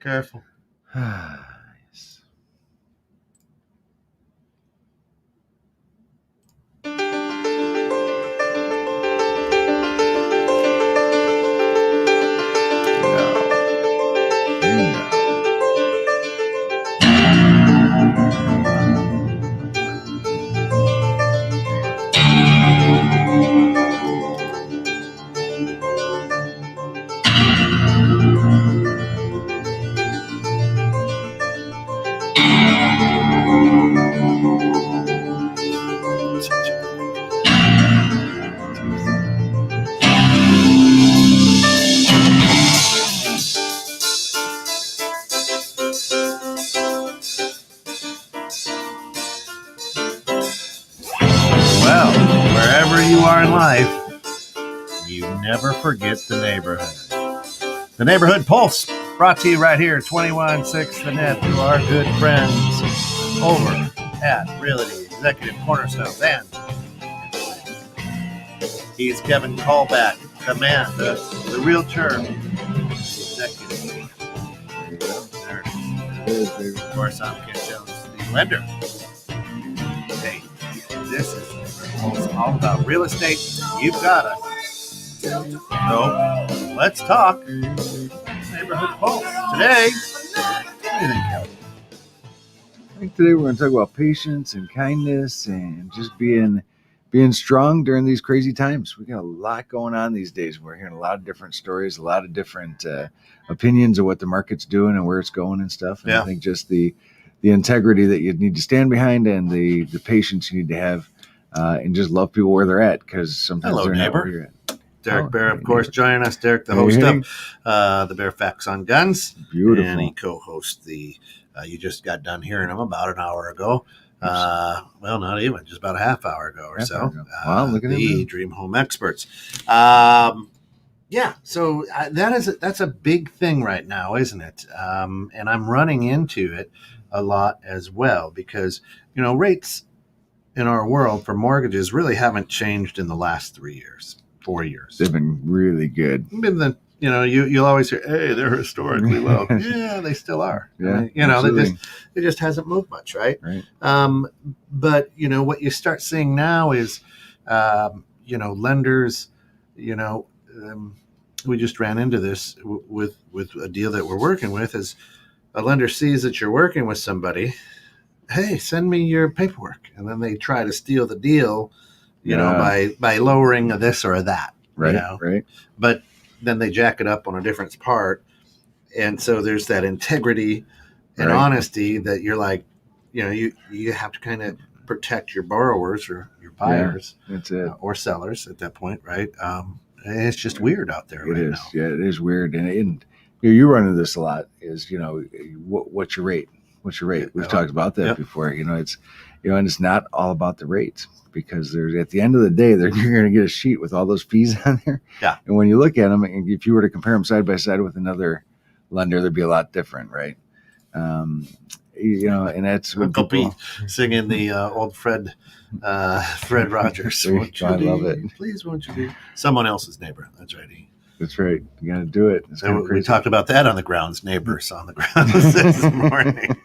Careful. Yes. Well, wherever you are in life, you never forget the neighborhood. The Neighborhood Pulse, brought to you right here, 21.6 The Net, through our good friends over at Realty Executive Cornerstones. And he's Kevin Callback, the man, the realtor, executive. There it is. Of course, I'm Ken Jones, the lender. Hey, this is all about real estate. You've got us. So let's talk Neighborhood Pulse. Today, what do you think, Kevin? I think today we're going to talk about patience and kindness and just being strong during these crazy times. We got a lot going on these days. We're hearing a lot of different stories, a lot of different opinions of what the market's doing and where it's going and stuff. And Yeah. I think just the integrity that you need to stand behind and the patience you need to have and just love people where they're at, because sometimes Hello, they're neighbor. not where you're at. Derek Bear, of hey, course, neighbor. joining us. Derek, the Hey, host hey. of the Bear Facts on Guns. Beautiful. And he co-hosts the, you just got done hearing him about an hour ago. Well, not even, just about a half hour ago or so. Wow, look at the him. Dream Home Experts. Yeah, so that's a big thing right now, isn't it? And I'm running into it a lot as well because, rates in our world for mortgages really haven't changed in the last 4 years. They've been really good. You'll always hear, hey, they're historically low. Yeah, they still are. Yeah, It just hasn't moved much, right? Right. But what you start seeing now is, lenders, we just ran into this with a deal that we're working with. Is a lender sees that you're working with somebody, hey, send me your paperwork, and then they try to steal the deal, by lowering this or that, Right. Right. But then they jack it up on a different part, and so there's that integrity and honesty that you're like, you have to kind of protect your borrowers or your buyers, that's it. Or sellers at that point, right? It's just weird out there right now. Yeah, it is weird, and you run into this a lot. Is what's your rate? What's your rate? We've talked about that before. It's and it's not all about the rates, because there's, at the end of the day, you're going to get a sheet with all those fees on there. Yeah. And when you look at them, and if you were to compare them side by side with another lender, they'd be a lot different, right? And that's when Uncle Pete singing the old Fred Rogers. I love it. Please, won't you be someone else's neighbor? That's right. That's right. You got to do it. It's kind of crazy. We talked about that on the grounds, neighbors on the grounds this morning.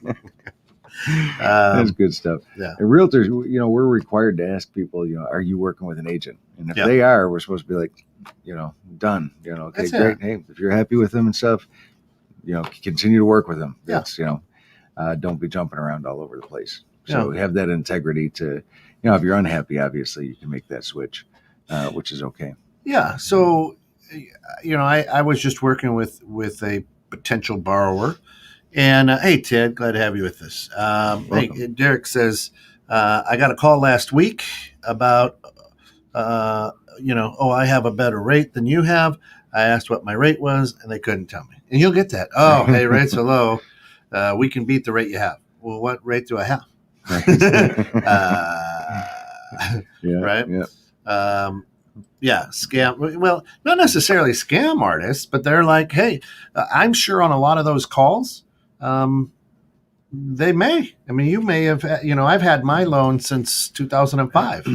That's good stuff. Yeah. And realtors, we're required to ask people, are you working with an agent? And if they are, we're supposed to be like, done. Okay, That's great. it. Hey, if you're happy with them and stuff, continue to work with them. Yeah. That's, don't be jumping around all over the place. So have that integrity to, if you're unhappy, obviously you can make that switch, which is okay. Yeah. So, I was just working with a potential borrower. And hey, Ted, glad to have you with us. Hey, Derek says, I got a call last week about, I have a better rate than you have. I asked what my rate was, and they couldn't tell me. And you'll get that. Oh, hey, rates are low. We can beat the rate you have. Well, what rate do I have? Right? Yeah. Scam. Well, not necessarily scam artists, but they're like, hey, I'm sure on a lot of those calls, they may. I mean, you may have. I've had my loan since 2005.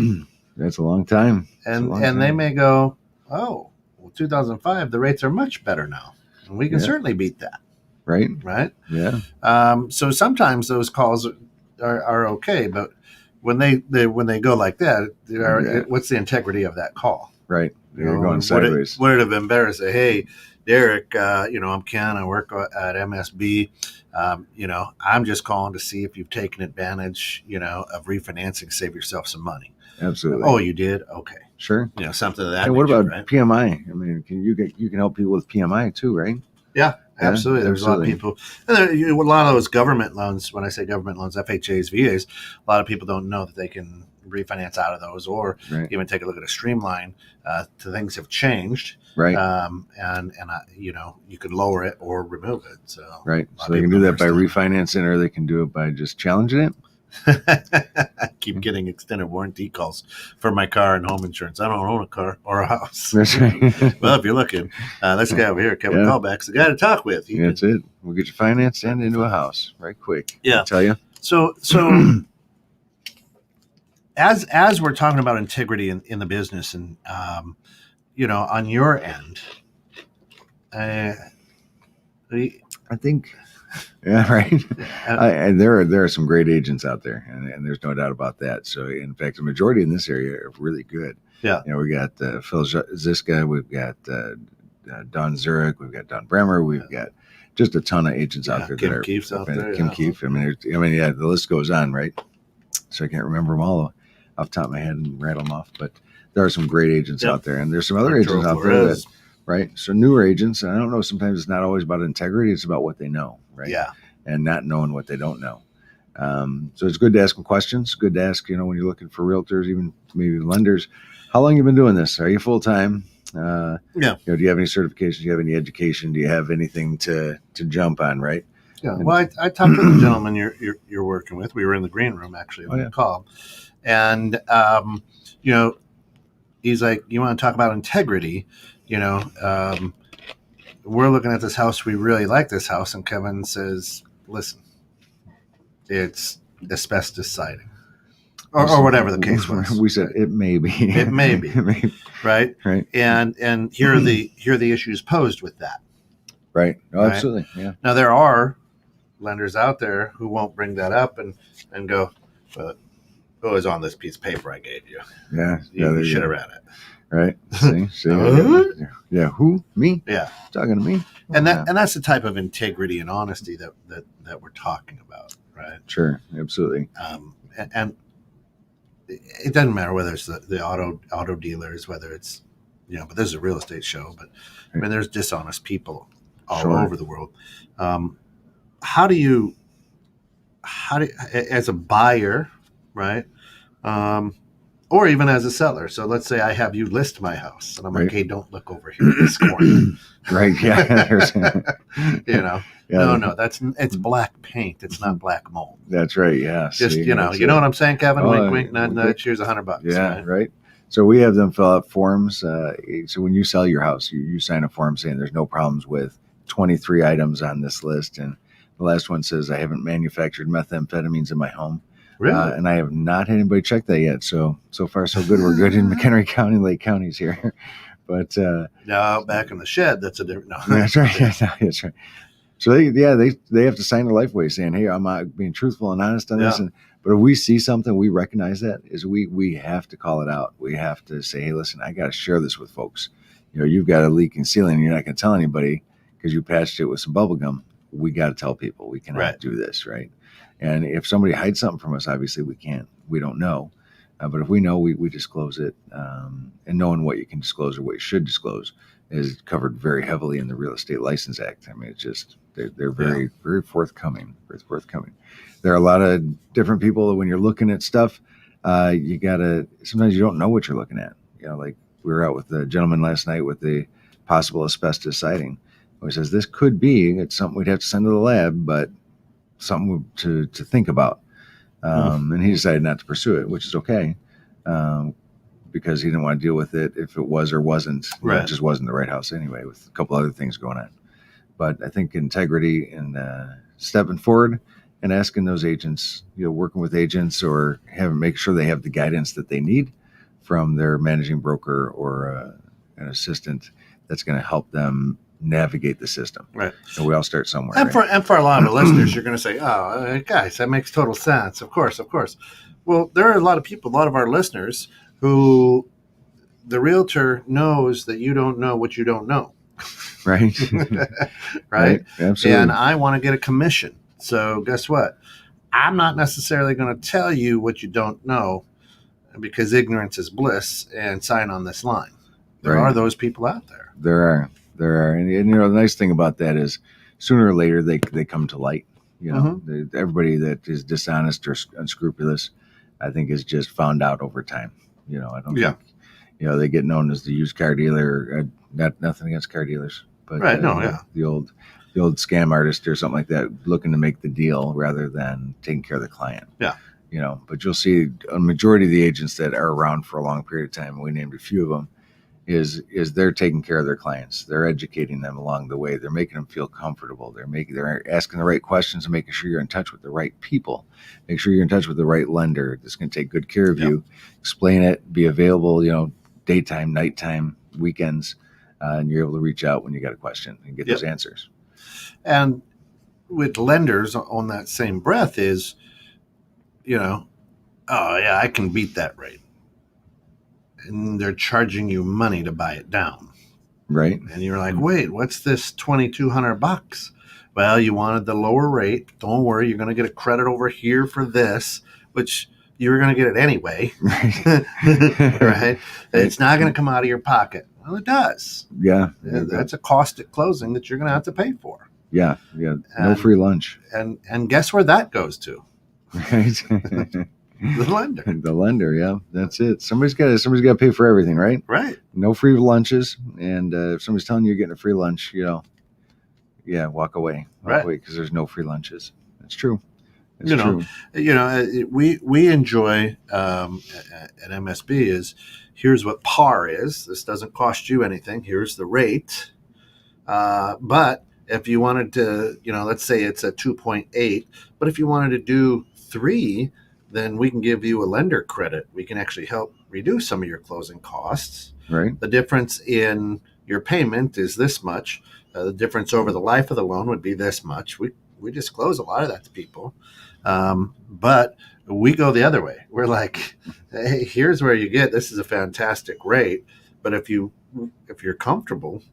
That's a long time. And they may go, oh, well, 2005, the rates are much better now, and we can certainly beat that. Right. right? Yeah. So sometimes those calls are okay, but when they go like that, Yeah. what's the integrity of that call? Right. You You're know, going sideways. would it have been better to say, "Hey, Derek, I'm Ken. I work at MSB. I'm just calling to see if you've taken advantage, of refinancing, save yourself some money." Absolutely. Oh, you did? Okay. Sure. Something of that. And what nature, about right? PMI? I mean, you can help people with PMI too, right? Yeah, absolutely. There's a lot of absolutely. people, and a lot of those government loans. When I say government loans, FHAs, VAs, a lot of people don't know that they can refinance out of those, or Right. even take a look at a streamline. Things have changed, Right. and you can lower it or remove it. So Right. a lot So of they can people do don't that by understand. refinancing, or they can do it by just challenging it. I keep getting extended warranty calls for my car and home insurance. I don't own a car or a house. That's right. Well, if you're looking, this guy over here, Kevin Yeah. Callback's the guy to talk with. That's it. We'll get you financed and into a house right quick. Yeah. I tell you. So as we're talking about integrity in the business, and on your end, I think, yeah, right. And there are some great agents out there, and there's no doubt about that. So, in fact, the majority in this area are really good. Yeah. We got Phil Ziska, we've got Don Zurich, we've got Don Bremer, we've got just a ton of agents out there. Kim Keefe's out there. Kim Keefe. I mean, the list goes on, right? So I can't remember them all off the top of my head and rattle them off, but there are some great agents out there, and there's some other agents out there that, right? So newer agents, and I don't know, sometimes it's not always about integrity, it's about what they know, right? Yeah. And not knowing what they don't know. So it's good to ask them questions. Good to ask, when you're looking for realtors, even maybe lenders, how long you been doing this? Are you full time? Yeah. Do you have any certifications? Do you have any education? Do you have anything to jump on? Right. Yeah. Well, I talked to the gentleman you're working with. We were in the green room actually on the call, and he's like, "You want to talk about integrity? We're looking at this house. We really like this house." And Kevin says, "Listen, it's asbestos siding, or whatever the case was." We said it may be. It may be. Right. Right. And here are the issues posed with that. Right. Oh, absolutely. Yeah. Now there are lenders out there who won't bring that up and go, "Well, it was on this piece of paper I gave you. Yeah. You should have read it." Right. See. Yeah. Who? Me? Yeah. Talking to me. And that's the type of integrity and honesty that we're talking about, right? Sure. Absolutely. And it doesn't matter whether it's the auto dealers, whether it's but this is a real estate show. But I mean, there's dishonest people all over the world. How do you, as a buyer, right? Or even as a seller. So let's say I have you list my house, and I'm like, "Hey, don't look over here in this corner." Right. Yeah. No, it's black paint. It's not black mold. That's right. Yeah. Just you know what I'm saying, Kevin? Wink, wink, nudge, nudge. Here's $100. Yeah. Right. So we have them fill out forms. So when you sell your house, you sign a form saying there's no problems with 23 items on this list, and the last one says I haven't manufactured methamphetamines in my home. Really? And I have not had anybody check that yet. So far, so good. We're good in McHenry County, Lake Counties here. But now back in the shed, that's a different. No. That's right. That's right. So they have to sign a LifeWay saying, "Hey, I'm being truthful and honest on this." But if we see something, we recognize that is we have to call it out. We have to say, "Hey, listen, I got to share this with folks. You've got a leaking ceiling, and you're not going to tell anybody because you patched it with some bubble gum. We got to tell people we cannot do this, right?" And if somebody hides something from us, obviously we can't. We don't know. But if we know, we disclose it. And knowing what you can disclose or what you should disclose is covered very heavily in the Real Estate License Act. I mean, it's just they're very, very forthcoming. Very forthcoming. There are a lot of different people that when you're looking at stuff, you gotta. Sometimes you don't know what you're looking at. Like we were out with the gentleman last night with the possible asbestos siding. He says this could be. It's something we'd have to send to the lab, but something to think about. And he decided not to pursue it, which is okay, because he didn't want to deal with it if it was or wasn't. It just wasn't the right house anyway, with a couple other things going on. But I think integrity and stepping forward and asking those agents, working with agents or make sure they have the guidance that they need from their managing broker or an assistant that's going to help them navigate the system. Right. And we all start somewhere. And right? for a lot of the listeners, you're going to say, "Oh, guys, that makes total sense." Of course, of course. Well, there are a lot of people, a lot of our listeners, who the realtor knows that you don't know what you don't know, Right. right? Absolutely. And I want to get a commission. So guess what? I'm not necessarily going to tell you what you don't know, because ignorance is bliss, and sign on this line. There Right. are those people out there. There are, and you know, the nice thing about that is sooner or later they come to light. You know, everybody that is dishonest or unscrupulous, I think, is just found out over time. You know, I don't think, you know, they get known as the used car dealer. Nothing against car dealers, but the old scam artist or something like that, looking to make the deal rather than taking care of the client. Yeah. You know, but you'll see a majority of the agents that are around for a long period of time, we named a few of them, is they're taking care of their clients. They're educating them along the way. They're making them feel comfortable. They're asking the right questions and making sure you're in touch with the right people. Make sure you're in touch with the right lender that's going to take good care of you. Explain it, be available, you know, daytime, nighttime, weekends, and you're able to reach out when you got a question and get those answers. And with lenders, on that same breath, is, you know, oh yeah, I can beat that rate, and they're charging you money to buy it down, right? And you're like, wait, what's this $2,200? Well, you wanted the lower rate. Don't worry, you're going to get a credit over here for this, which you were going to get it anyway. Right? It's not going to come out of your pocket. Well, it does. Yeah. That's a cost at closing that you're going to have to pay for. Yeah. No free lunch. And guess where that goes to? Right. The lender. The lender, yeah. That's it. Somebody's got to pay for everything, right? Right. No free lunches. And if somebody's telling you you're getting a free lunch, you know, yeah, walk away. Walk away, because there's no free lunches. That's true. You know, we enjoy at MSB is, here's what par is. This doesn't cost you anything. Here's the rate. But if you wanted to, you know, let's say it's a 2.8, but if you wanted to do 3, then we can give you a lender credit. We can actually help reduce some of your closing costs. Right. The difference in your payment is this much. The difference over the life of the loan would be this much. We disclose a lot of that to people. But we go the other way. We're like, hey, here's where you get, this is a fantastic rate. But if you're comfortable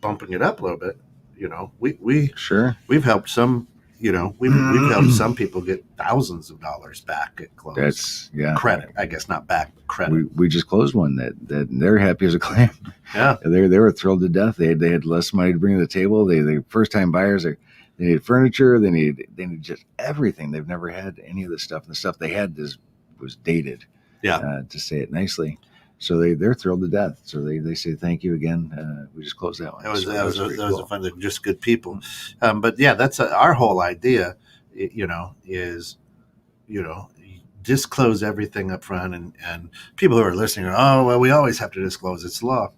bumping it up a little bit, you know, we've helped some, you know, we've helped some people get thousands of dollars back at close. That's credit, I guess, not back, but credit. We just closed one that they're happy as a clam. Yeah. They were thrilled to death. They had less money to bring to the table. They first time buyers. They need furniture. They need just everything. They've never had any of this stuff. And the stuff they had was dated. Yeah. To say it nicely. So they're thrilled to death. So they say thank you again. We just closed that one. That was cool. a fun. They're just good people. But yeah, that's our whole idea. You know, is, you know, disclose everything up front, and people who are listening are, oh well, we always have to disclose. It's law.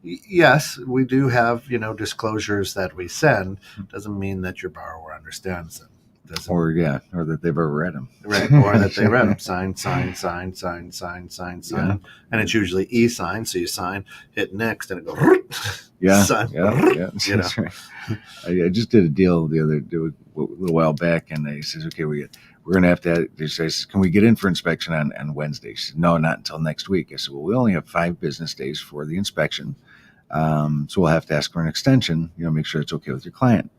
Yes, we do have, you know, disclosures that we send. Doesn't mean that your borrower understands them. Or that they've ever read them. Right, or that they read them. Sign. Yeah. And it's usually e-sign, so you sign, hit next, and it goes, sign. Yeah. You know. Right. I just did a deal a little while back, and they says, okay, we're going to have to, they says, can we get in for inspection on Wednesday? She said, no, not until next week. I said, well, we only have 5 business days for the inspection. So we'll have to ask for an extension, you know, make sure it's okay with your client.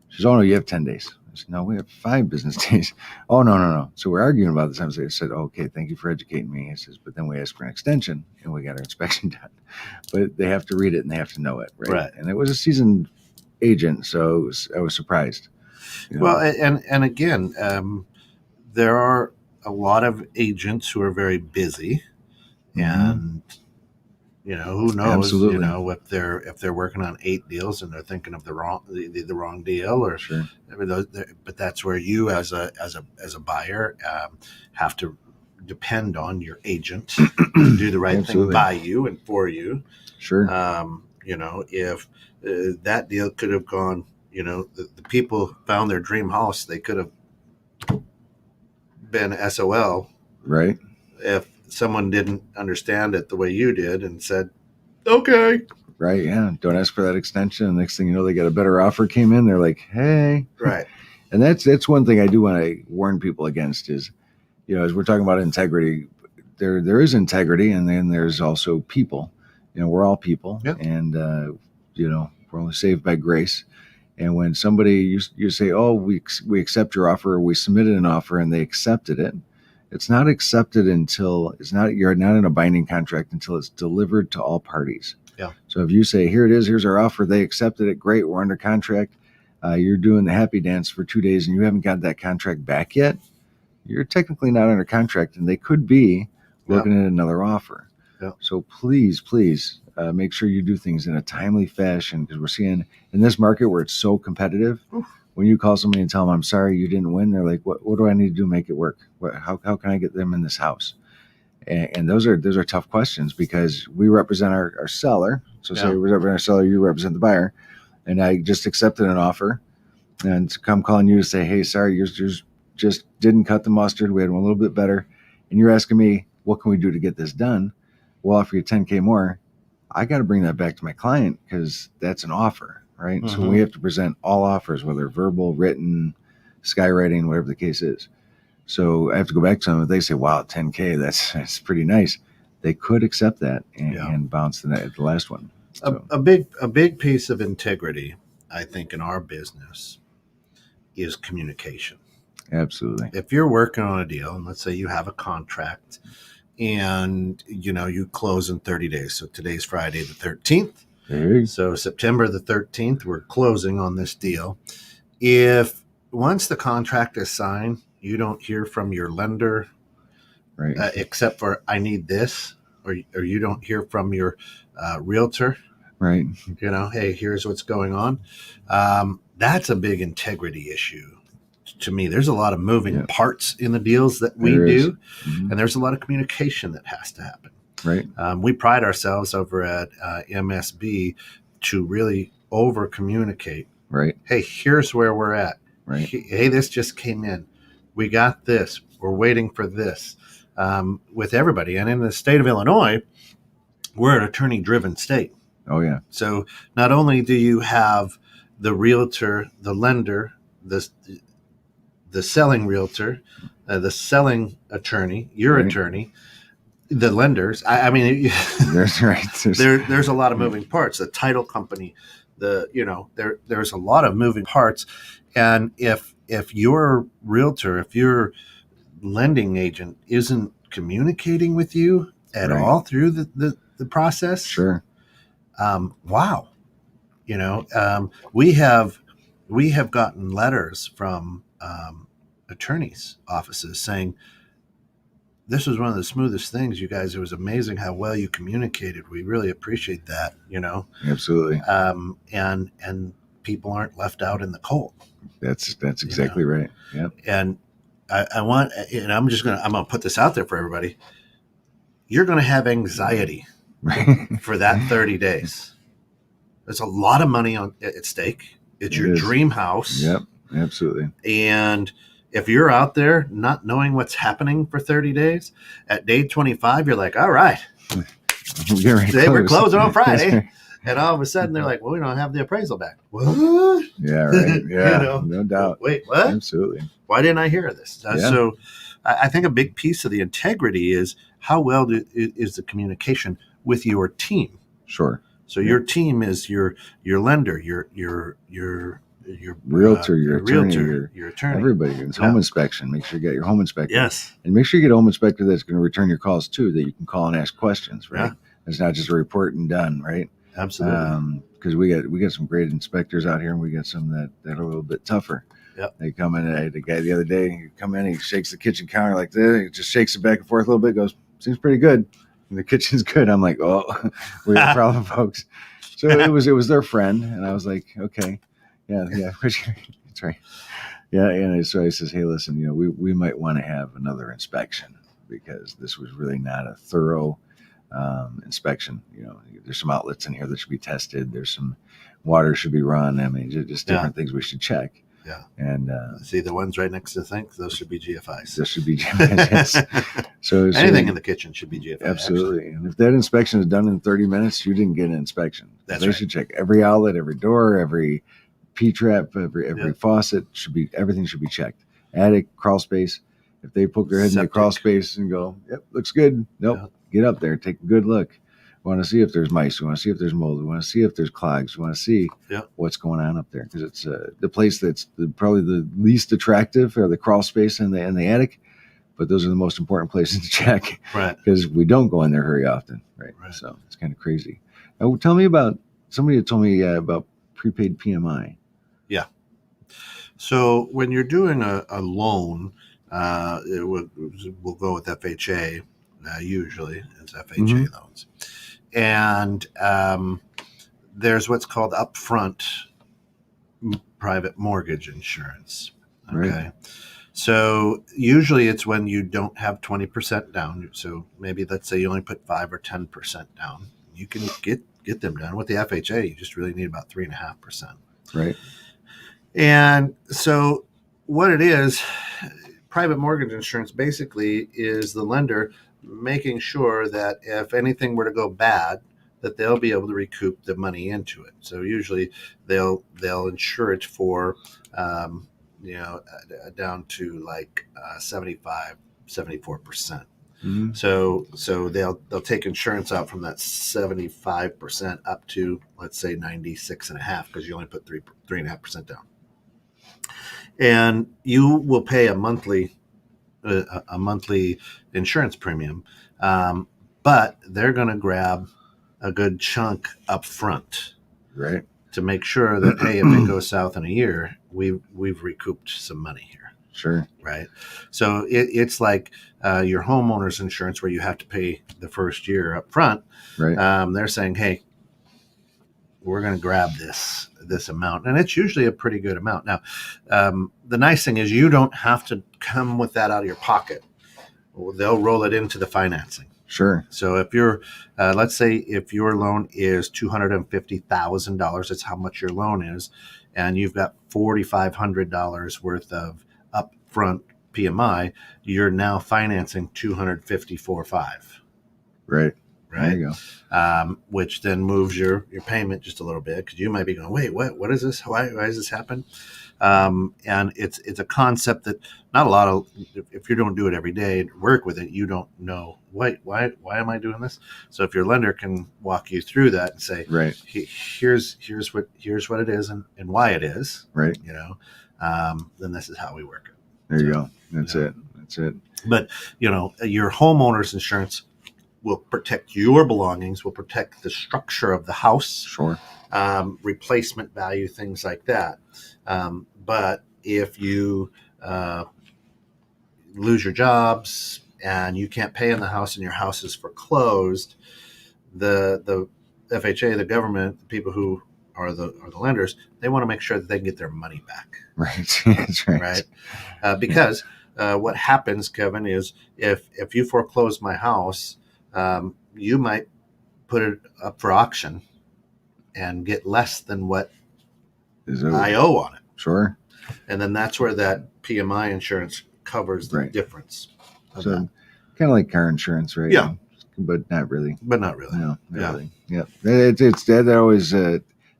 She says, oh no, you have 10 days. I said, no, we have 5 business days. Oh, no. So we're arguing about this. I said, okay, thank you for educating me. He says, but then we asked for an extension and we got our inspection done. But they have to read it and they have to know it, right? And it was a seasoned agent, so I was surprised. You know? Well, and again, there are a lot of agents who are very busy, and you know, who knows? Absolutely. You know, if they're working on 8 deals and they're thinking of the wrong deal, or sure. I mean, but that's where you as a buyer have to depend on your agent to do the right thing by you and for you. Sure. You know, if that deal could have gone, you know, the people found their dream house, they could have been SOL. Right. If someone didn't understand it the way you did and said, okay. Right. Yeah. Don't ask for that extension. And next thing you know, they got a better offer came in. They're like, hey. Right. And that's one thing I do want to warn people against is, as we're talking about integrity, there is integrity, and then there's also people. We're all people, Yep. and we're only saved by grace. And when somebody you say, oh, we accept your offer, or we submitted an offer and they accepted it, it's not accepted until you're not in a binding contract until it's delivered to all parties. Yeah. So if you say, here it is, here's our offer, they accepted it, great, we're under contract. You're doing the happy dance for 2 days and you haven't got that contract back yet, you're technically not under contract, and they could be looking at another offer. Yeah. So please, make sure you do things in a timely fashion, because we're seeing in this market where it's so competitive, when you call somebody and tell them, I'm sorry you didn't win, they're like, what do I need to do to make it work? How can I get them in this house? And those are tough questions, because we represent our seller. So say we represent our seller, you represent the buyer. And I just accepted an offer, and to come calling you to say, hey, sorry, yours just didn't cut the mustard. We had one a little bit better. And you're asking me, what can we do to get this done? We'll offer you $10K more. I got to bring that back to my client, because that's an offer, right? Mm-hmm. So we have to present all offers, whether verbal, written, skywriting, whatever the case is. So I have to go back to them. If they say, wow, $10K, that's pretty nice, they could accept that and bounce the last one. So. A big piece of integrity, I think, in our business is communication. Absolutely. If you're working on a deal, and let's say you have a contract, and you close in 30 days. So today's Friday the 13th. Hey. So September the 13th, we're closing on this deal. If once the contract is signed, you don't hear from your lender, right? Except for I need this, or you don't hear from your realtor, right? Hey, here's what's going on. That's a big integrity issue. To me, there's a lot of moving parts in the deals that we do, and there's a lot of communication that has to happen. Right. We pride ourselves over at MSB to really over communicate. Right. Hey, here's where we're at. Right. Hey, this just came in. We got this. We're waiting for this. With everybody, and in the state of Illinois, we're an attorney-driven state. Oh yeah. So not only do you have the realtor, the lender, the selling realtor, the selling attorney, your attorney, the lenders. I mean, that's right. There's a lot of moving parts. The title company, there's a lot of moving parts, and if your realtor, if your lending agent isn't communicating with you at all through the process, sure. Wow, we have gotten letters from attorneys' offices saying, this was one of the smoothest things, you guys. It was amazing how well you communicated. We really appreciate that, Absolutely. And people aren't left out in the cold. That's exactly right. Yeah. And I want, and I'm going to put this out there for everybody. You're going to have anxiety for that 30 days. There's a lot of money at stake. It's your dream house. Yep. Absolutely. And if you're out there not knowing what's happening for 30 days, at day 25, you're like, all right, today we're closing on Friday. And all of a sudden they're like, well, we don't have the appraisal back. What? Yeah, right. Yeah, no doubt. Wait, what? Absolutely. Why didn't I hear this? So I think a big piece of the integrity is how well is the communication with your team. Sure. So your team is your lender, your realtor, your attorney, your attorney, everybody. It's home inspection. Make sure you get your home inspector. Yes. And make sure you get a home inspector that's going to return your calls too, that you can call and ask questions, right? Yeah. It's not just a report and done, right? Absolutely. Because we got some great inspectors out here, and we got some that are a little bit tougher. Yep. They come in. I had a guy the other day. He come in, he shakes the kitchen counter like this. He just shakes it back and forth a little bit. Goes, seems pretty good. And the kitchen's good. I'm like, oh, we have a problem, folks. So it was their friend, and I was like, okay, yeah, that's right. Yeah, and so he says, hey, listen, we might want to have another inspection, because this was really not a thorough inspection. There's some outlets in here that should be tested. There's some water should be run. I mean, just different things we should check. Yeah. And See the ones right next to the sink? Those should be GFIs. this should be yes. So Anything in the kitchen should be GFI. Absolutely. Actually. And if that inspection is done in 30 minutes, you didn't get an inspection. That's they right. should check every outlet, every door, every P-trap, every Yep. faucet. Everything should be checked. Attic, crawl space. If they poke their head in the crawl Septic. space and go, "Yep, looks good." Nope. Yep. Get up there, take a good look. We want to see if there's mice. We want to see if there's mold. We want to see if there's clogs. We want to see Yep. what's going on up there, because it's the place that's probably the least attractive, or the crawl space in the attic. But those are the most important places to check, Right. because we don't go in there very often, right? So it's kind of crazy. Now, tell me about somebody had told me about prepaid PMI. So when you're doing a loan, we'll go with FHA. Usually, it's FHA loans, and there's what's called upfront private mortgage insurance. Okay. Right. So usually it's when you don't have 20% down. So maybe let's say you only put 5 or 10% down. You can get them done. With the FHA, you just really need about 3.5%. Right. And so what it is, private mortgage insurance basically is the lender making sure that if anything were to go bad, that they'll be able to recoup the money into it. So usually they'll insure it for down to like 75, 74%. Mm-hmm. So they'll take insurance out from that 75% up to, let's say, 96.5%, because you only put 3.5% down. And you will pay a monthly insurance premium, but they're going to grab a good chunk up front, right, to make sure that, hey, if it goes south in a year, we've recouped some money here. Sure. Right. So it's like your homeowner's insurance, where you have to pay the first year up front. Right. They're saying, hey, we're going to grab this amount, and it's usually a pretty good amount. Now, the nice thing is you don't have to come with that out of your pocket. They'll roll it into the financing. Sure. So if you're, let's say if your loan is $250,000, that's how much your loan is, and you've got $4,500 worth of upfront PMI, you're now financing $254,500. Right. Right. There you go. Which then moves your payment just a little bit, because you might be going, wait, what is this? Why does this happen? And it's a concept that not a lot of, if you don't do it every day, work with it, you don't know, wait, why am I doing this? So if your lender can walk you through that and say, right, here's what it is and why it is, right, then this is how we work it. There you go. That's it. But your homeowner's insurance will protect your belongings, will protect the structure of the house, sure, replacement value, things like that. But if you lose your jobs and you can't pay in the house and your house is foreclosed, the FHA, the government, the people who are the lenders, they want to make sure that they can get their money back. Right. That's right. Right. Because what happens, Kevin, is if you foreclose my house, you might put it up for auction and get less than what I owe on it. Sure. And then that's where that PMI insurance covers the difference. So kind of like car insurance, right? Yeah. But not really. But not really. No, not really. Yeah. It's that always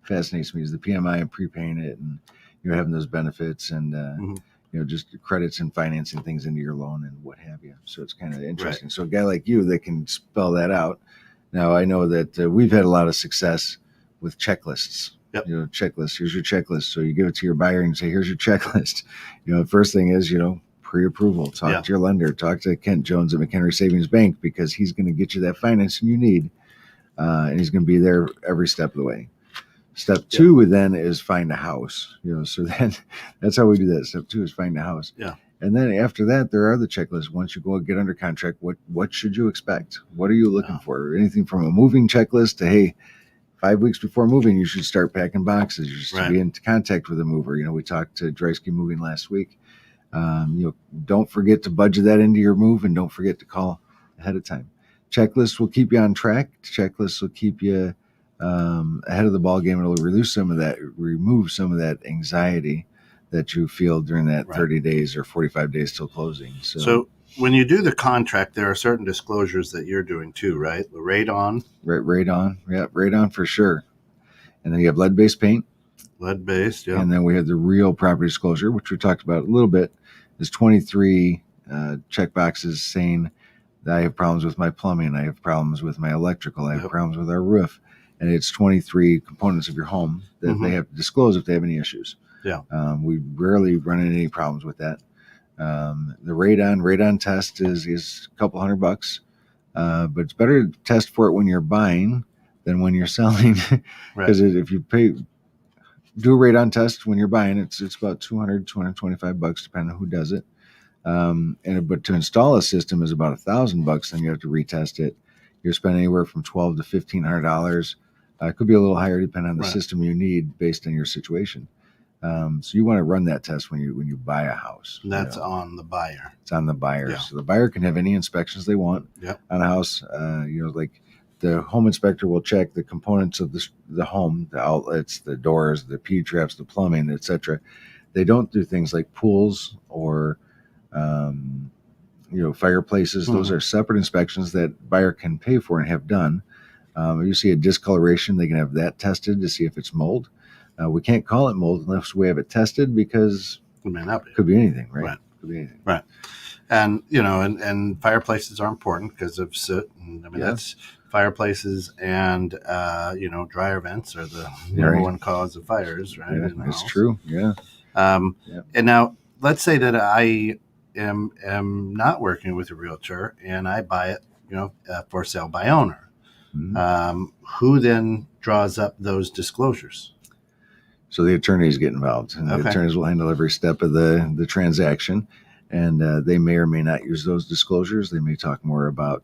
fascinates me, is the PMI and prepaying it, and having those benefits, and just credits and financing things into your loan and what have you. So it's kind of interesting. Right. So a guy like you that can spell that out. Now, I know that we've had a lot of success with checklists. Yep. Checklist. Here's your checklist. So you give it to your buyer and say, here's your checklist. The first thing is, pre-approval. Talk to your lender. Talk to Kent Jones at McHenry Savings Bank, because he's going to get you that financing you need. And he's going to be there every step of the way. Step two then is find a house. So then that's how we do that. Step two is find a house. Yeah. And then after that, there are the checklists. Once you go get under contract, what should you expect? What are you looking for? Anything from a moving checklist to, hey, 5 weeks before moving, you should start packing boxes. You should be in contact with a mover. We talked to Dreisky Moving last week. Don't forget to budget that into your move, and don't forget to call ahead of time. Checklists will keep you on track. Checklists will keep you ahead of the ball game. It'll remove some of that anxiety that you feel during that Right. 30 days or 45 days till closing. So when you do the contract, there are certain disclosures that you're doing too, right? The radon, radon, yeah, radon for sure. And then you have lead-based paint. lead-based, yeah. And then we have the real property disclosure, which we talked about a little bit. There's 23 check boxes saying that I have problems with my plumbing, I have problems with my electrical, I have Yep. problems with our roof. And it's 23 components of your home that they have to disclose if they have any issues. Yeah. We rarely run into any problems with that. The radon test is a couple $100, but it's better to test for it when you're buying than when you're selling, because if you do a radon test when you're buying, it's about $225 depending on who does it. But to install a system is about $1,000. Then you have to retest it. You're spending anywhere from $1,200 to $1,500. It could be a little higher depending on the system you need based on your situation. So you want to run that test when you buy a house. And that's on the buyer. It's on the buyer. Yeah. So the buyer can have any inspections they want on a house. Like the home inspector will check the components of the home, the outlets, the doors, the P-traps, the plumbing, etc. They don't do things like pools or fireplaces. Those are separate inspections that buyer can pay for and have done. If you see a discoloration, they can have that tested to see if it's mold. We can't call it mold unless we have it tested, because It may not be. Could be anything, right? Right. Could be anything. Right. And, and fireplaces are important because of soot. And, that's fireplaces and, dryer vents are the number one cause of fires, right? Yeah, that's true. Yeah. And now let's say that I am not working with a realtor and I buy it, for sale by owner. Mm-hmm. Who then draws up those disclosures? So the attorneys get involved, and the attorneys will handle every step of the transaction, and they may or may not use those disclosures. They may talk more about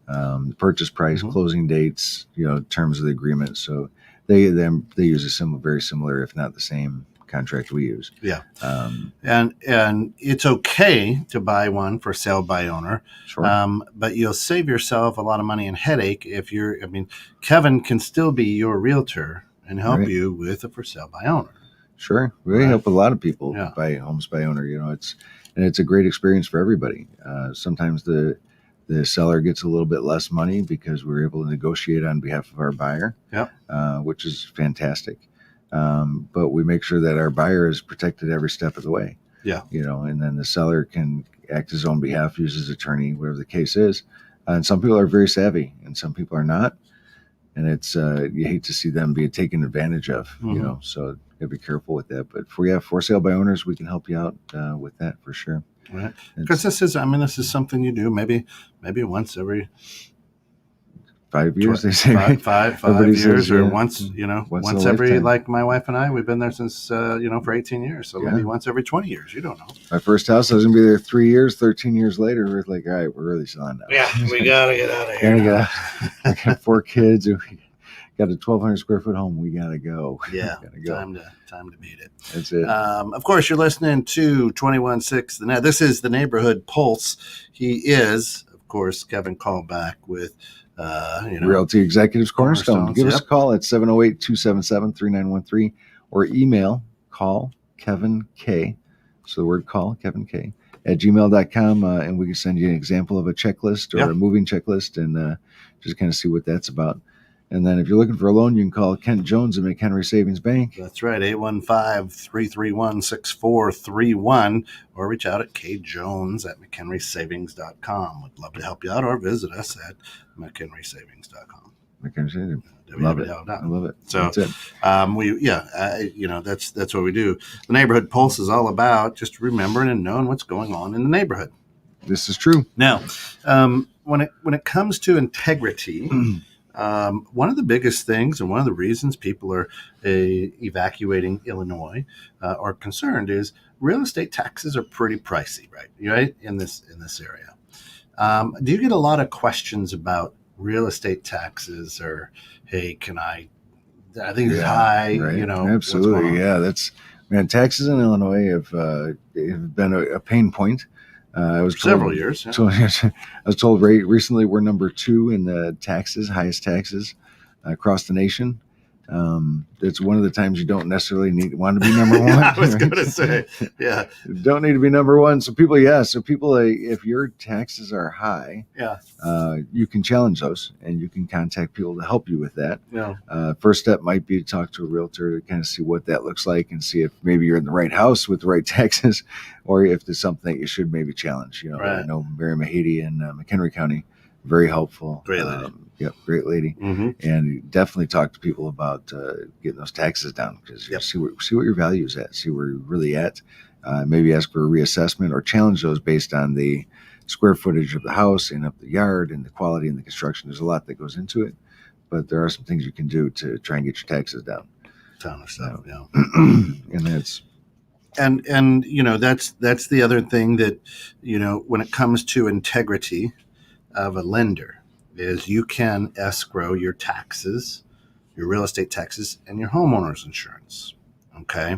the purchase price, closing dates, terms of the agreement. So they use a very similar, if not the same, contract we use. Yeah. And it's okay to buy one for sale by owner. Sure. But you'll save yourself a lot of money and headache if Kevin can still be your realtor and help you with a for sale by owner. Sure. We help a lot of people buy homes by owner. It's a great experience for everybody. Sometimes the seller gets a little bit less money because we're able to negotiate on behalf of our buyer, which is fantastic. But we make sure that our buyer is protected every step of the way. Yeah. And then the seller can act his own behalf, use his attorney, whatever the case is. And some people are very savvy and some people are not. And it's you hate to see them being taken advantage of, so you gotta be careful with that. But for sale by owners, we can help you out with that for sure. Right. Because this is something you do maybe once every 5 years, they say. Five years, says, or once every, like my wife and I, we've been there since, for 18 years. So maybe once every 20 years, you don't know. My first house, I was going to be there 3 years, 13 years later. We're like, all right, we're really selling now. Yeah, we got to get out of here. I got 4 kids. We got a 1,200 square foot home. We got to go. Yeah, time to beat it. That's it. Of course, you're listening to 21.6 The Net. This is the Neighborhood Pulse. He is, of course, Kevin Callback with Realty Executives Cornerstone. Give us a call at 708-277-3913 or email call Kevin K. So the word call Kevin K at gmail.com, and we can send you an example of a checklist or a moving checklist and just kind of see what that's about. And then if you're looking for a loan, you can call Kent Jones at McHenry Savings Bank. That's right, 815-331-6431, or reach out at kjones@mchenrysavings.com. We'd love to help you out, or visit us at mchenrysavings.com. McHenry Savings. Love it. I love it. So that's it. That's what we do. The Neighborhood Pulse is all about just remembering and knowing what's going on in the neighborhood. This is true. Now, when it comes to integrity. One of the biggest things and one of the reasons people are evacuating Illinois or concerned is real estate taxes are pretty pricey, right in this area. Do you get a lot of questions about real estate taxes, or hey, I think it's high, right. Absolutely. Yeah, taxes in Illinois have been a pain point. I was told, several years. Yeah. So I was told recently we're number 2 in the highest taxes across the nation. It's one of the times you don't necessarily want to be number one. I was going to say, yeah, don't need to be number one. So people, if your taxes are high, yeah, you can challenge those, and you can contact people to help you with that. yeah, First step might be to talk to a realtor to kind of see what that looks like and see if maybe you're in the right house with the right taxes, or if there's something that you should maybe challenge. Right. I know Mary Mahady in McHenry County, very helpful. Great lady. Yep, great lady. Mm-hmm. And definitely talk to people about getting those taxes down, because Yep. see what your value is at, see where you're really at. Maybe ask for a reassessment or challenge those based on the square footage of the house and of the yard and the quality and the construction. There's a lot that goes into it, but there are some things you can do to try and get your taxes down. Ton of stuff, yeah. And that's and that's the other thing that when it comes to integrity of a lender, is you can escrow your taxes, your real estate taxes, and your homeowner's insurance. Okay.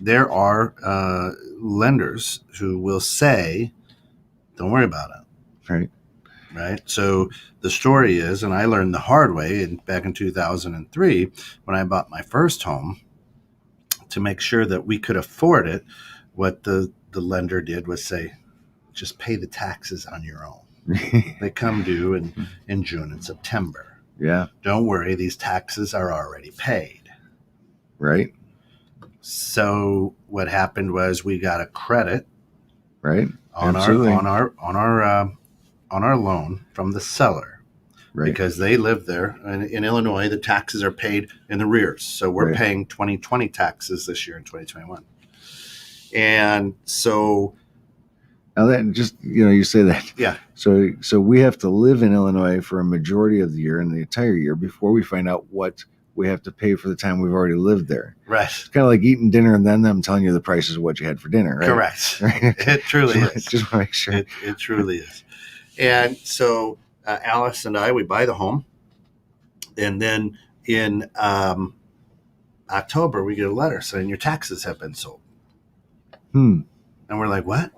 There are lenders who will say, don't worry about it. right. Right. So the story is, and I learned the hard way back in 2003 when I bought my first home, to make sure that we could afford it, what the lender did was say, just pay the taxes on your own. They come due in June and September. Yeah. Don't worry, these taxes are already paid. Right. So what happened was we got a credit, right, on Absolutely. our loan from the seller, right, because they live there. In Illinois, the taxes are paid in arrears. So we're Right. paying 2020 taxes this year in 2021. And so, now that just you say that, yeah, so we have to live in Illinois for a majority of the year and the entire year before we find out what we have to pay for the time we've already lived there. right, It's kind of like eating dinner and then them telling you the prices of what you had for dinner, right? correct. Right. It truly is. Just want to make sure. It truly is. And so Alice and I, we buy the home. And then in October, we get a letter saying your taxes have been sold. Hmm. And we're like, what?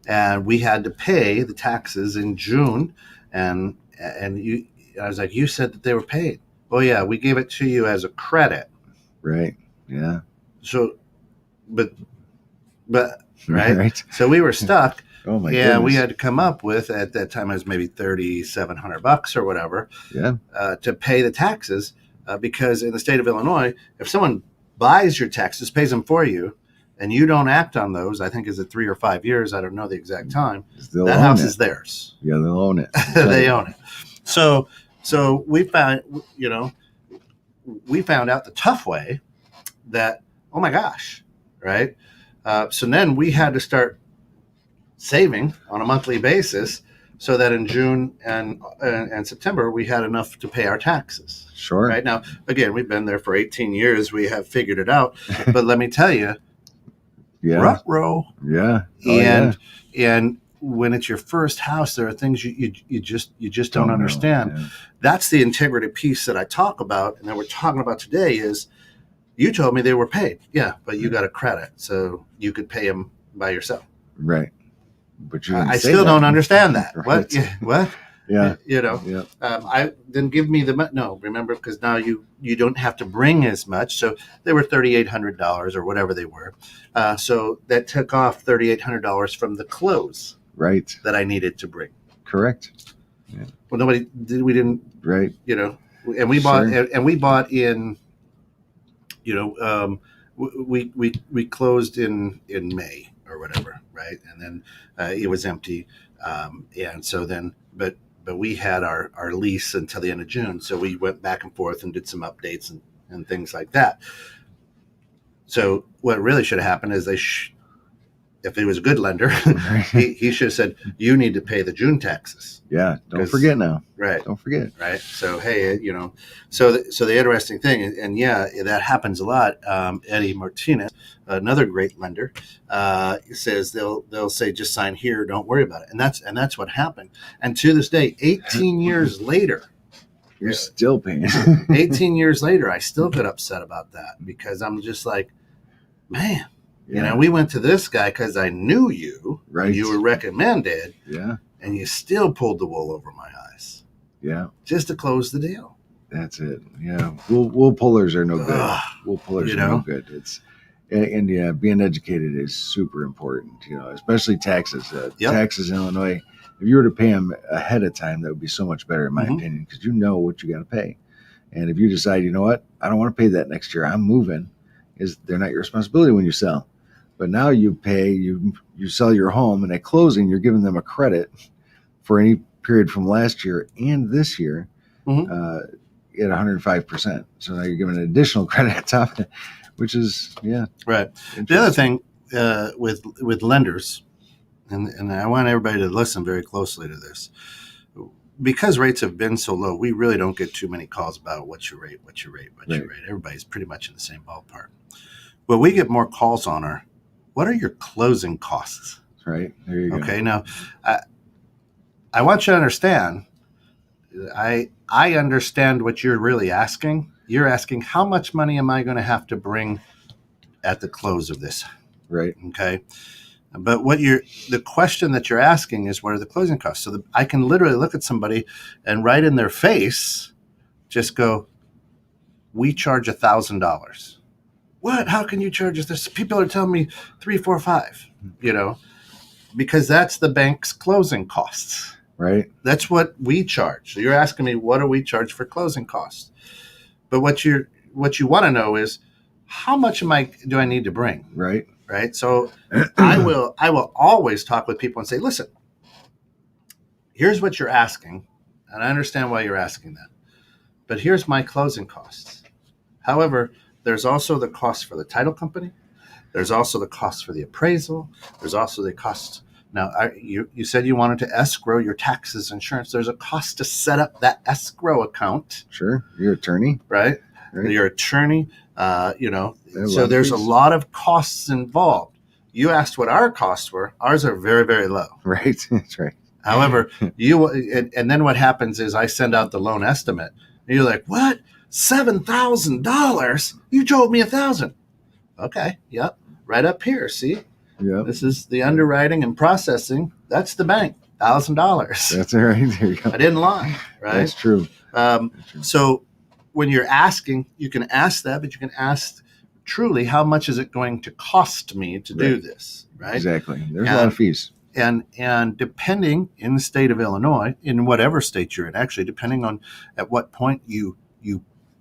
And we had to pay the taxes in June. And I was like, you said that they were paid. Oh, yeah, we gave it to you as a credit. Right. Yeah. So, but right? Right. So we were stuck. Oh my Yeah, goodness. we had to come up with, at that time it was maybe $3,700 or whatever, Yeah. to pay the taxes, because in the state of Illinois, if someone buys your taxes, pays them for you, and you don't act on those, I think is it 3 or 5 years, I don't know the exact time, They'll that own house it. is theirs. Yeah, they'll own it. They own it. So we found, we found out the tough way that, oh my gosh, right? So then we had to start saving on a monthly basis, so that in June and September we had enough to pay our taxes. Sure. Right now, again, we've been there for 18 years. We have figured it out. But let me tell you, Yeah. rut-row. Yeah. Oh, And when it's your first house, there are things you just don't know. understand. Yeah. That's the integrity piece that I talk about, and that we're talking about today. Is you told me they were paid, yeah, but you got a credit, so you could pay them by yourself. Right. But you. I still don't understand that. Right. What? Yeah, what? Yeah. Yeah. Yeah. I then give me the no. Remember, because now you don't have to bring as much. So they were $3,800 or whatever they were. So that took off $3,800 from the clothes Right. that I needed to bring. Correct. Well, we didn't, Right. and we bought Sure. and we bought in, we closed in May or whatever, right? And then it was empty, and so then but we had our lease until the end of June, so we went back and forth and did some updates and things like that. So what really should have happened is if he was a good lender, he should have said, you need to pay the June taxes. Yeah. Don't 'Cause- forget now. Right. Don't forget. Right. So, hey, so the interesting thing, and yeah, that happens a lot. Eddie Martinez, another great lender, says they'll say, just sign here. Don't worry about it. And that's what happened. And to this day, 18 years later, You're still paying. 18 years later, I still get upset about that, because I'm just like, man, we went to this guy because I knew you, Right. and you were recommended, Yeah. and you still pulled the wool over my eyes Yeah. just to close the deal. That's it. Yeah, wool pullers are no good. Ugh, Wool pullers you are no know? good. And yeah, being educated is super important. Especially taxes. Yep. Taxes in Illinois. If you were to pay them ahead of time, that would be so much better, in my Mhm. opinion, because you know what you got to pay. And if you decide, you know what, I don't want to pay that next year, I'm moving, is they're not your responsibility when you sell. But now you sell your home, and at closing, you're giving them a credit for any period from last year and this year Mhm. at 105%. So now you're giving an additional credit on top of it, which is, yeah. Right. The other thing with lenders, and I want everybody to listen very closely to this, because rates have been so low, we really don't get too many calls about what's your rate. Right. Everybody's pretty much in the same ballpark. What we get more calls on are, what are your closing costs? Right. There you go. Okay. Now, I want you to understand. I understand what you're really asking. You're asking, how much money am I going to have to bring at the close of this? Right. Okay. But the question that you're asking is, what are the closing costs? So I can literally look at somebody and right in their face, just go, we charge $1,000. What? How can you charge this? People are telling me 3, 4, 5, because that's the bank's closing costs. Right. That's what we charge. So you're asking me, what do we charge for closing costs? But what you want to know is, how much do I need to bring? Right. Right. So I will always talk with people and say, listen, here's what you're asking, and I understand why you're asking that, but here's my closing costs. However, there's also the cost for the title company. There's also the cost for the appraisal. There's also the cost. Now, you said you wanted to escrow your taxes, insurance. There's a cost to set up that escrow account. Sure. Your attorney. Right. Your attorney. So there's a lot of costs involved. You asked what our costs were. Ours are very, very low. Right. That's right. However, and then what happens is I send out the loan estimate, and you're like, what? $7,000? You told me $1,000. Okay. Yep. Right up here. See? Yeah. This is the underwriting and processing. That's the bank. $1,000. That's right. There you go. I didn't lie. Right. That's true. So when you're asking, you can ask that, but you can ask truly, how much is it going to cost me to do this? Right. Exactly. There's a lot of fees. And depending in the state of Illinois, in whatever state you're in, actually, depending on at what point you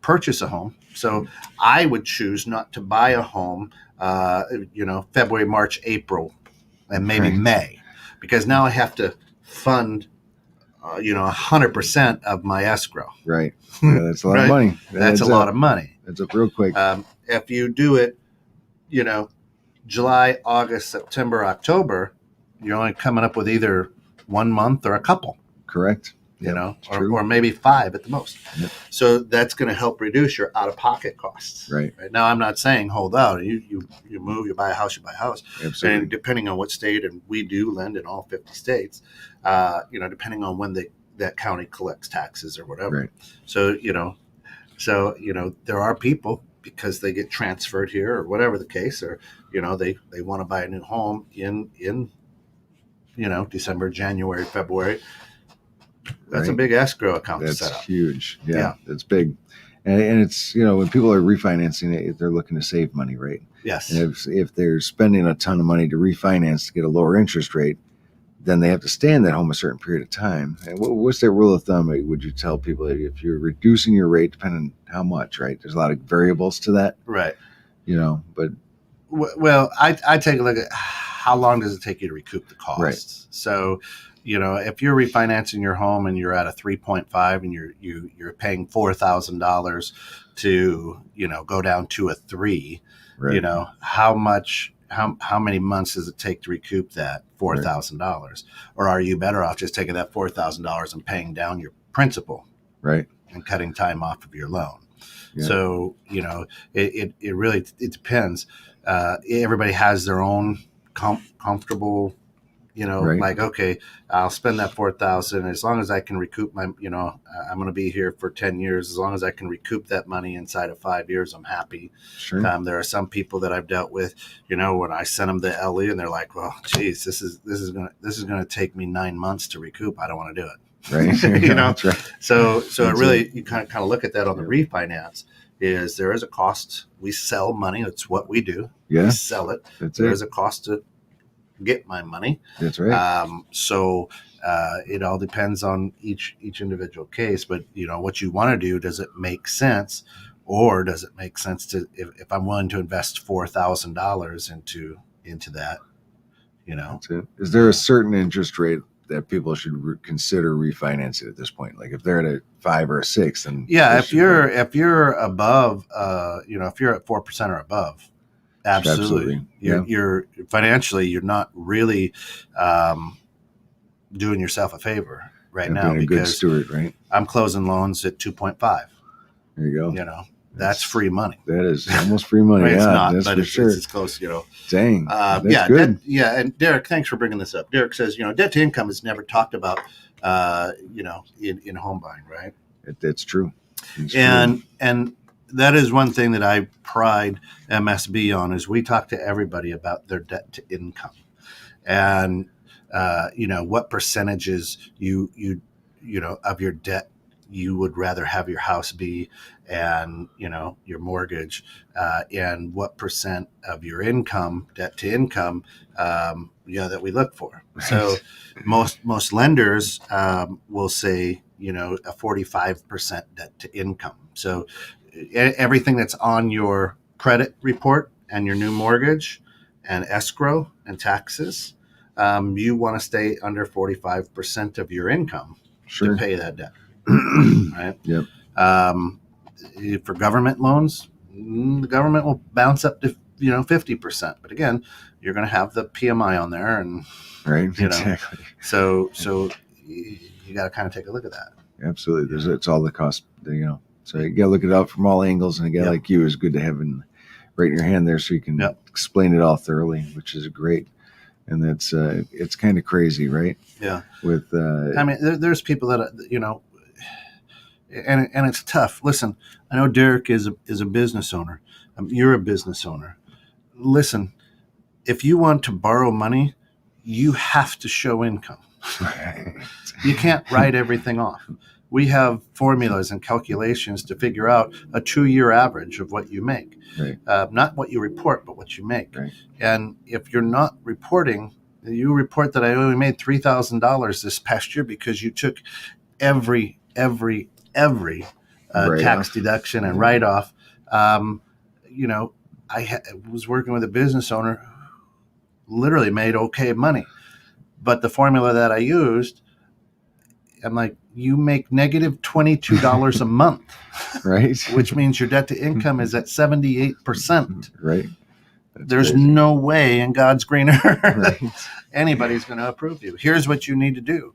purchase a home. So I would choose not to buy a home, February, March, April, and maybe May, because now I have to fund, 100% of my escrow. Right. Yeah, that's a lot of money. That's a lot of money. That's up real quick. If you do it, July, August, September, October, you're only coming up with either 1 month or a couple. Correct. Or maybe 5 at the most. Yep. So that's going to help reduce your out-of-pocket costs. Right. Now, I'm not saying hold out. You move, you buy a house, Absolutely. and depending on what state, and we do lend in all 50 states. Depending on when that county collects taxes or whatever. Right. So there are people, because they get transferred here or whatever the case, or they want to buy a new home in December, January, February. That's a big escrow account to set up. That's huge. Yeah, that's big. And it's, when people are refinancing it, they're looking to save money, right? Yes. And if they're spending a ton of money to refinance to get a lower interest rate, then they have to stay in that home a certain period of time. And what's that rule of thumb would you tell people, if you're reducing your rate, depending on how much, right? There's a lot of variables to that. Right. But. Well, I take a look at how long does it take you to recoup the costs. Right. So, if you're refinancing your home and you're at a 3.5 and you're paying $4,000 to, go down to a 3, right. How many months does it take to recoup that $4,000? Right. Or are you better off just taking that $4,000 and paying down your principal? Right. And cutting time off of your loan. Yeah. So, it really depends. Everybody has their own comfortable, right. like, okay, I'll spend that $4,000 as long as I can recoup my, I'm going to be here for 10 years. As long as I can recoup that money inside of 5 years, I'm happy. Sure. There are some people that I've dealt with, when I send them the LE and they're like, well, geez, this is going to take me 9 months to recoup. I don't want to do it. Right. You know, That's right. so it That's really, you kind of look at that on the Yep. refinance. Is there is a cost? We sell money. That's what we do. Yeah. We sell it. That's There it. is a cost to get my money. That's right. So it all depends on each individual case. But what you want to do, does it make sense, or does it make sense to if I'm willing to invest $4,000 into that? That's it. Is there a certain interest rate that people should consider refinancing at this point? Like if they're at a 5 or a 6, then Yeah, they if should, you're above, if you're at 4% or above, absolutely. Yeah. You're financially, you're not really doing yourself a favor right And now, being a good because steward, right? I'm closing loans at 2.5. There you go. That's free money. That is almost free money. Right? Yeah, It's not, that's but for sure. it's close. Dang, that's Yeah, good. and Derek, thanks for bringing this up. Derek says, debt to income is never talked about, in home buying, right? That's true. It's true. And that is one thing that I pride MSB on, is we talk to everybody about their debt to income, and what percentages you of your debt you would rather have your house be, and your mortgage, and what percent of your income, debt to income, that we look for. So most lenders will say a 45% debt to income. So everything that's on your credit report and your new mortgage and escrow and taxes, you want to stay under 45% of your income Sure. to pay that debt. Right. Yep. For government loans, the government will bounce up to 50%, but again, you're going to have the PMI on there, and right. Exactly. So you got to kind of take a look at that. Absolutely. It's all the cost. So you got to look it up from all angles, and a guy like you is good to have right in your hand there, so you can explain it all thoroughly, which is great. And that's it's kind of crazy, right? Yeah. With I mean, there's people that and it's tough. Listen, I know Derek is a business owner. You're a business owner. Listen, if you want to borrow money, you have to show income. You can't write everything off. We have formulas and calculations to figure out a 2-year average of what you make. Right. Not what you report, but what you make. Right. And if you're not reporting, you report that I only made $3,000 this past year because you took every tax deduction and write-off. I was working with a business owner who literally made okay money, but the formula that I used, I'm like, you make negative $22 a month, right? Which means your debt to income is at 78%. Right. There's crazy. No way in God's green earth Right. anybody's going to approve you. Here's what you need to do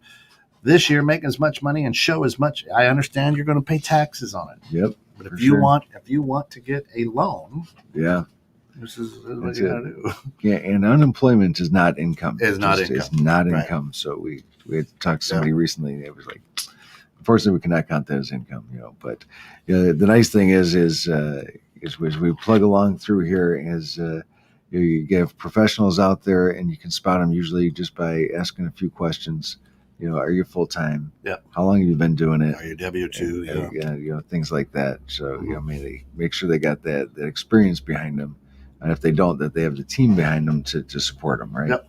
this year: make as much money and show as much. I understand you're going to pay taxes on it. Yep. But if you want to get a loan, this is what you got to do. Yeah, and unemployment is not income. It's not income. It's not Right. income. So we had talked to somebody recently, and it was like, unfortunately, we cannot count that as income. But the nice thing is as we plug along through here, is you have professionals out there, and you can spot them usually just by asking a few questions. Are you full time? Yeah. How long have you been doing it? Are you W-2? Yeah. Things like that. So they make sure they got that experience behind them, and if they don't, that they have the team behind them to support them, right? Yep.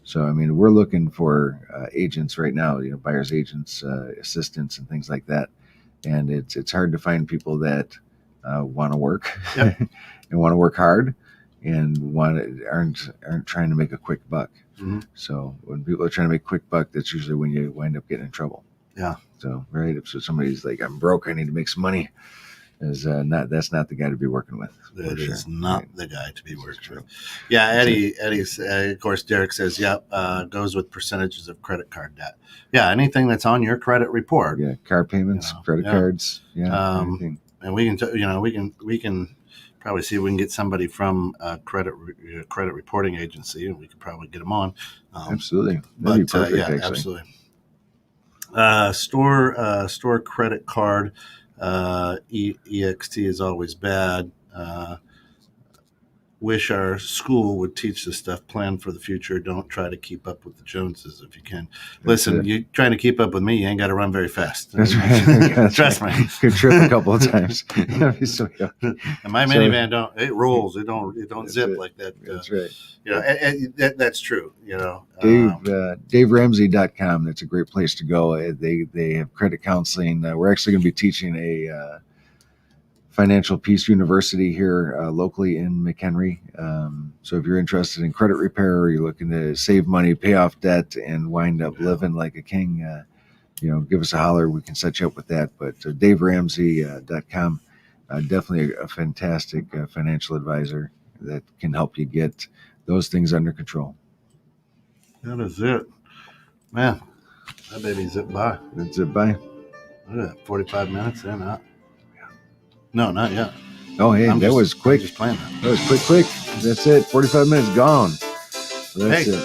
So we're looking for agents right now, buyers agents, assistants, and things like that, and it's hard to find people that want to work Yep. and want to work hard and aren't trying to make a quick buck. Mm-hmm. So when people are trying to make a quick buck, that's usually when you wind up getting in trouble. Yeah. So right, if somebody's like, I'm broke, I need to make some money, that's not the guy to be working with. That is not the guy to be working with. Yeah, Eddie's of course. Derek says, goes with percentages of credit card debt. Yeah, anything that's on your credit report. Yeah, car payments, credit cards. Yeah, anything. And we can we can probably see if we can get somebody from a credit reporting agency, and we could probably get them on. Absolutely, that'd be perfect. Actually. Absolutely. Store credit card. EXT is always bad. wish our school would teach this stuff. Plan for the future. Don't try to keep up with the Joneses if you can. Listen, you trying to keep up with me, you ain't got to run very fast. That's right. Trust me. Could trip a couple of times. That'd be so good. And my minivan it rolls. It don't zip it. like that. That's right. You know, and that's true. You know, DaveRamsey.com. That's a great place to go. They have credit counseling. We're actually going to be teaching a Financial Peace University here locally in McHenry. So if you're interested in credit repair, or you're looking to save money, pay off debt, and wind up living like a king, give us a holler. We can set you up with that. But DaveRamsey.com, definitely a fantastic financial advisor that can help you get those things under control. That is it. Man, that baby zipped by. It zipped by. Look at that, 45 minutes in, huh? No, not yet. Oh, hey, that was quick. Just playing that. That was quick. That's it. 45 minutes gone. So that's it.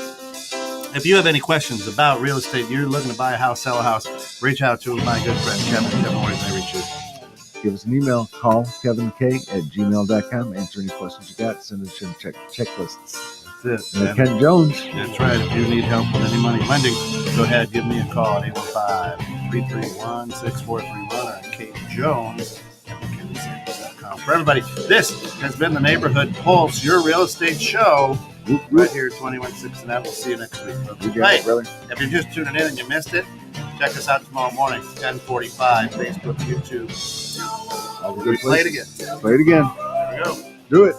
If you have any questions about real estate, you're looking to buy a house, sell a house, reach out to my good friend Kevin. Kevin, where can they reach you? Give us an email. Call kevink@gmail.com. Answer any questions you got. Send us some checklists. That's And it. Ken Jones. That's right. If you need help with any money lending, go ahead, give me a call at 815-331-6431 or Kate Jones at McKinsey.com. For everybody, this has been the Neighborhood Pulse, your real estate show, right here at 216 and we'll see you next week. You got it, brother. If you're just tuning in and you missed it, check us out tomorrow morning, 10:45, Facebook, YouTube. All the good Play it places. again. Play it again. There we go. Do it.